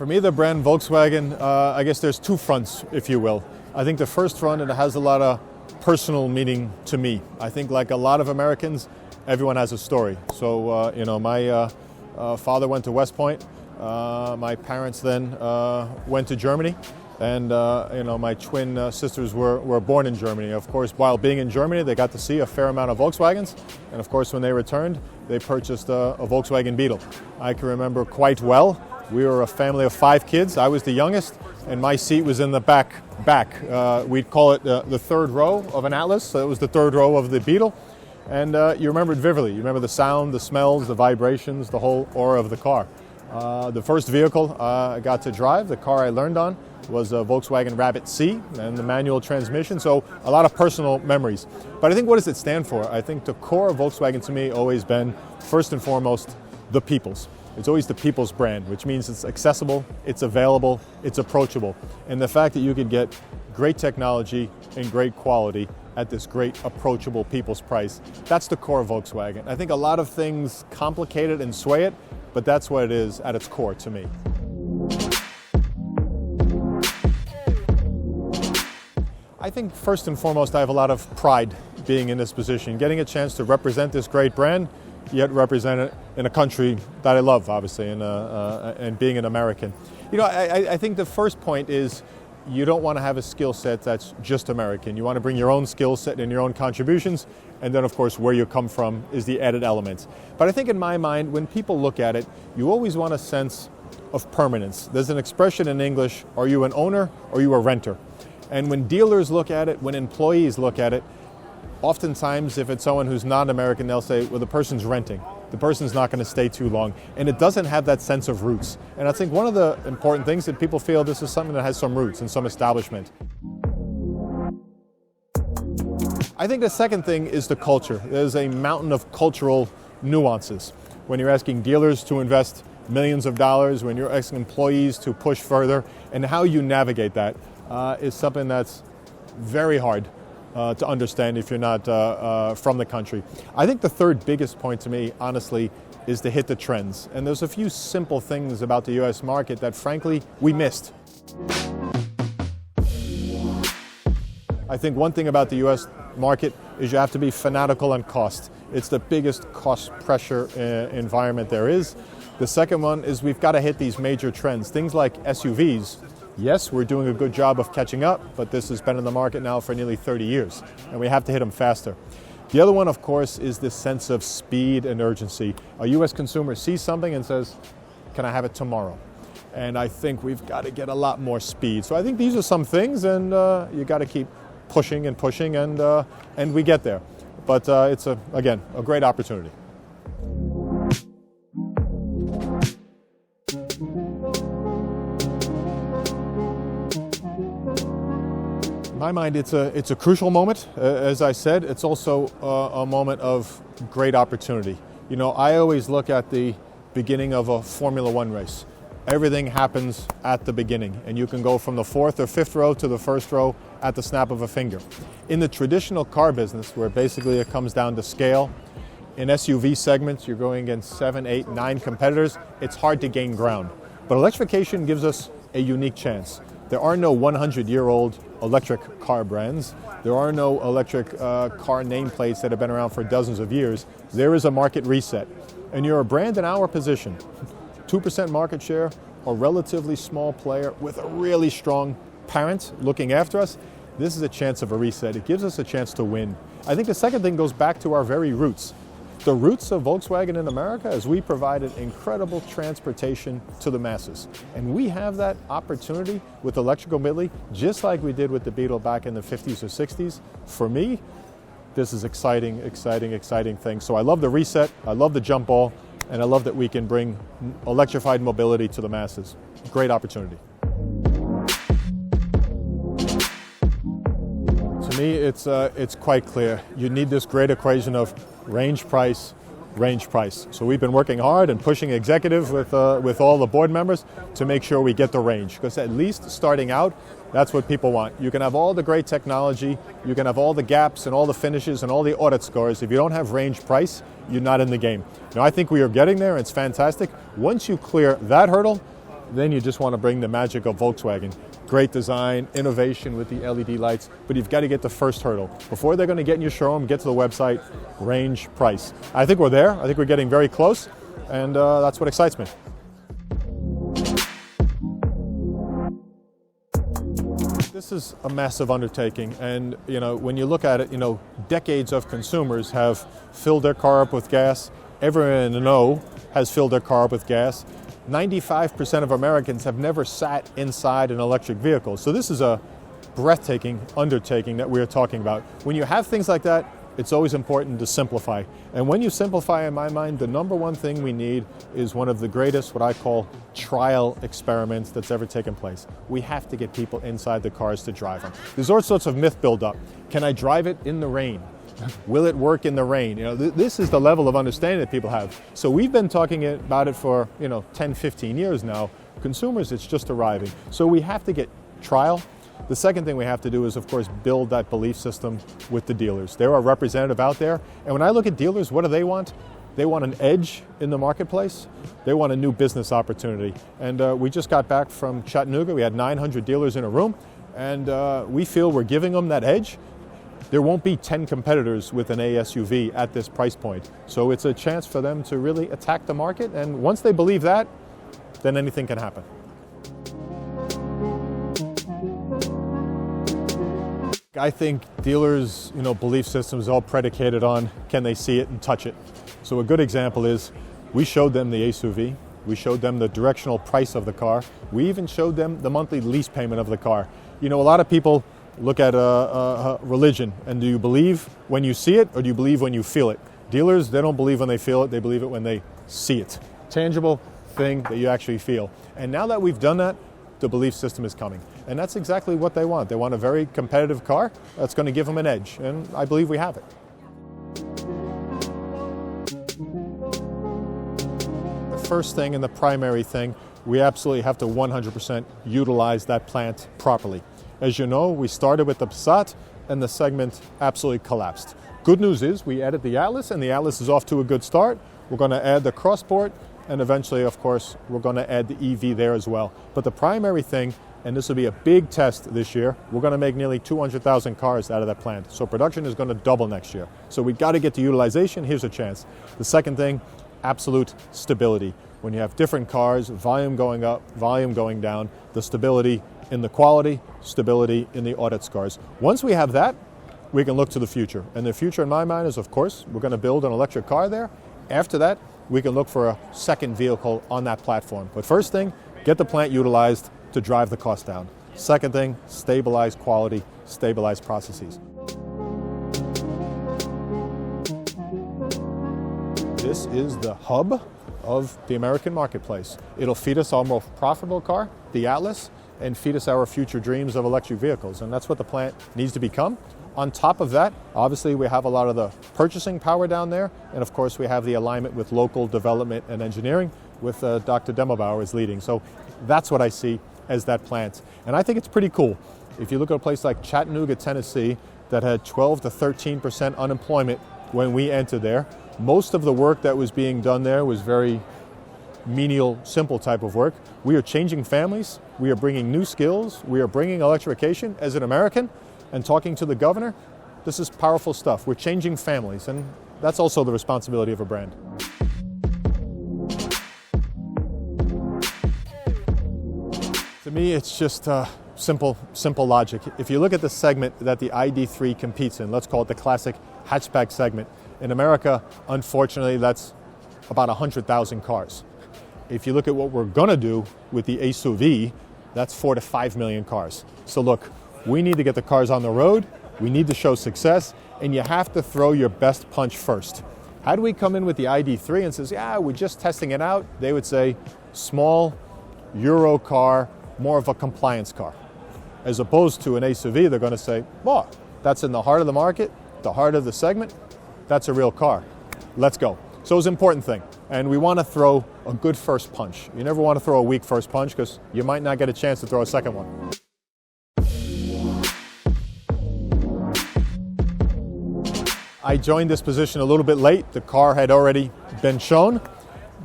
For me, the brand Volkswagen, I guess there's two fronts, if you will. I think the first front, it has a lot of personal meaning to me. I think like a lot of Americans, everyone has a story. So, my father went to West Point. My parents then went to Germany. And, my twin sisters were born in Germany. Of course, while being in Germany, they got to see a fair amount of Volkswagens. And of course, when they returned, they purchased a Volkswagen Beetle. I can remember quite well. We were a family of 5 kids. I was the youngest, and my seat was in the back. We'd call it the third row of an Atlas. So it was the third row of the Beetle. And you remember it vividly. You remember the sound, the smells, the vibrations, the whole aura of the car. The first vehicle I got to drive, the car I learned on, was a Volkswagen Rabbit C and the manual transmission. So a lot of personal memories. But I think, what does it stand for? I think the core of Volkswagen to me always been, first and foremost, the people's. It's always the people's brand, which means it's accessible, it's available, it's approachable. And the fact that you could get great technology and great quality at this great approachable people's price, that's the core of Volkswagen. I think a lot of things complicate it and sway it, but that's what it is at its core to me. I think first and foremost, I have a lot of pride being in this position, getting a chance to represent this great brand, yet represent it in a country that I love, obviously, and being an American. I think the first point is you don't want to have a skill set that's just American. You want to bring your own skill set and your own contributions, and then, of course, where you come from is the added element. But I think in my mind, when people look at it, you always want a sense of permanence. There's an expression in English, are you an owner or are you a renter? And when dealers look at it, when employees look at it, oftentimes, if it's someone who's not American, they'll say, well, the person's renting. The person's not going to stay too long. And it doesn't have that sense of roots. And I think one of the important things that people feel this is something that has some roots and some establishment. I think the second thing is the culture. There's a mountain of cultural nuances. When you're asking dealers to invest millions of dollars, when you're asking employees to push further, and how you navigate that is something that's very hard to understand if you're not from the country. I think the third biggest point to me, honestly, is to hit the trends. And there's a few simple things about the U.S. market that, frankly, we missed. I think one thing about the U.S. market is you have to be fanatical on cost. It's the biggest cost pressure environment there is. The second one is we've got to hit these major trends. Things like SUVs. Yes, we're doing a good job of catching up, but this has been in the market now for nearly 30 years, and we have to hit them faster. The other one, of course, is this sense of speed and urgency. A U.S. consumer sees something and says, can I have it tomorrow? And I think we've got to get a lot more speed. So I think these are some things, and you got to keep pushing, and we get there. But it's, again, a great opportunity. In my mind, it's a crucial moment. As I said, it's also a moment of great opportunity. I always look at the beginning of a Formula One race. Everything happens at the beginning, and you can go from the 4th or 5th row to the 1st row at the snap of a finger. In the traditional car business, where basically it comes down to scale, in SUV segments, you're going against 7, 8, 9 competitors. It's hard to gain ground. But electrification gives us a unique chance. There are no 100-year-old electric car brands. There are no electric car nameplates that have been around for dozens of years. There is a market reset. And you're a brand in our position, 2% market share, a relatively small player with a really strong parent looking after us. This is a chance of a reset. It gives us a chance to win. I think the second thing goes back to our very roots. The roots of Volkswagen in America is we provided incredible transportation to the masses. And we have that opportunity with electrical mobility, just like we did with the Beetle back in the 50s or 60s. For me, this is exciting thing. So I love the reset, I love the jump ball, and I love that we can bring electrified mobility to the masses. Great opportunity. To me, it's quite clear. You need this great equation of range, price. So we've been working hard and pushing executive with all the board members to make sure we get the range. Because at least starting out, that's what people want. You can have all the great technology, you can have all the gaps and all the finishes and all the audit scores. If you don't have range, price, you're not in the game. Now, I think we are getting there, and it's fantastic. Once you clear that hurdle, then you just want to bring the magic of Volkswagen. Great design, innovation with the LED lights, but you've got to get the first hurdle. Before they're going to get in your showroom, get to the website, range, price. I think we're there. I think we're getting very close, and that's what excites me. This is a massive undertaking, and when you look at it, decades of consumers have filled their car up with gas. Everyone I know has filled their car up with gas. 95% of Americans have never sat inside an electric vehicle. So this is a breathtaking undertaking that we're talking about. When you have things like that, it's always important to simplify. And when you simplify, in my mind, the number one thing we need is one of the greatest, what I call, trial experiments that's ever taken place. We have to get people inside the cars to drive them. There's all sorts of myth buildup. Can I drive it in the rain? Will it work in the rain? This is the level of understanding that people have. So we've been talking about it for 10, 15 years now. Consumers, it's just arriving. So we have to get trial. The second thing we have to do is, of course, build that belief system with the dealers. They're a representative out there. And when I look at dealers, what do they want? They want an edge in the marketplace. They want a new business opportunity. And we just got back from Chattanooga. We had 900 dealers in a room. And we feel we're giving them that edge. There won't be 10 competitors with an ASUV at this price point. So it's a chance for them to really attack the market. And once they believe that, then anything can happen. I think dealers' belief system is all predicated on can they see it and touch it. So a good example is we showed them the SUV. We showed them the directional price of the car. We even showed them the monthly lease payment of the car. A lot of people look at religion, and do you believe when you see it or do you believe when you feel it? Dealers, they don't believe when they feel it, they believe it when they see it. Tangible thing that you actually feel. And now that we've done that, the belief system is coming. And that's exactly what they want. They want a very competitive car that's going to give them an edge, and I believe we have it. The first thing and the primary thing, we absolutely have to 100% utilize that plant properly. As you know, we started with the Passat, and the segment absolutely collapsed. Good news is we added the Atlas, and the Atlas is off to a good start. We're going to add the Crossport, and eventually, of course, we're going to add the EV there as well. But the primary thing, and this will be a big test this year, we're going to make nearly 200,000 cars out of that plant. So production is going to double next year. So we got to get to utilization. Here's a chance. The second thing, absolute stability. When you have different cars, volume going up, volume going down, the stability in the quality, stability in the audit scores. Once we have that, we can look to the future. And the future in my mind is, of course, we're going to build an electric car there. After that, we can look for a second vehicle on that platform. But first thing, get the plant utilized to drive the cost down. Second thing, stabilize quality, stabilize processes. This is the hub of the American marketplace. It'll feed us our most profitable car, the Atlas, and feed us our future dreams of electric vehicles. And that's what the plant needs to become. On top of that, obviously we have a lot of the purchasing power down there. And of course we have the alignment with local development and engineering with Dr. Demobauer is leading. So that's what I see as that plant. And I think it's pretty cool. If you look at a place like Chattanooga, Tennessee, that had 12 to 13% unemployment when we entered there, most of the work that was being done there was very menial, simple type of work. We are changing families. We are bringing new skills. We are bringing electrification as an American and talking to the governor. This is powerful stuff. We're changing families, and that's also the responsibility of a brand. To me, it's just simple logic. If you look at the segment that the ID3 competes in, let's call it the classic hatchback segment. In America, unfortunately, that's about 100,000 cars. If you look at what we're going to do with the SUV, that's 4 to 5 million cars. So look, we need to get the cars on the road, we need to show success, and you have to throw your best punch first. How do we come in with the ID3 and says, yeah, we're just testing it out? They would say, small, Euro car, more of a compliance car. As opposed to an SUV, they're going to say, well, that's in the heart of the market, the heart of the segment, that's a real car. Let's go. So it's an important thing. And we want to throw a good first punch. You never want to throw a weak first punch because you might not get a chance to throw a second one. I joined this position a little bit late. The car had already been shown.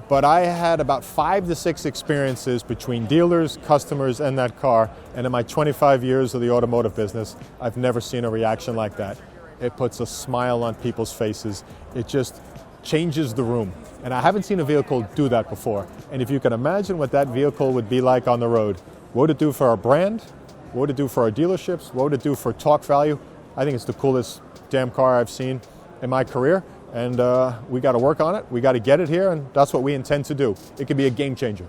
But I had about 5 to 6 experiences between dealers, customers, and that car. And in my 25 years of the automotive business, I've never seen a reaction like that. It puts a smile on people's faces. It just changes the room. And I haven't seen a vehicle do that before. And if you can imagine what that vehicle would be like on the road, what would it do for our brand? What would it do for our dealerships? What would it do for talk value? I think it's the coolest damn car I've seen in my career. And we got to work on it. We got to get it here, and that's what we intend to do. It could be a game changer.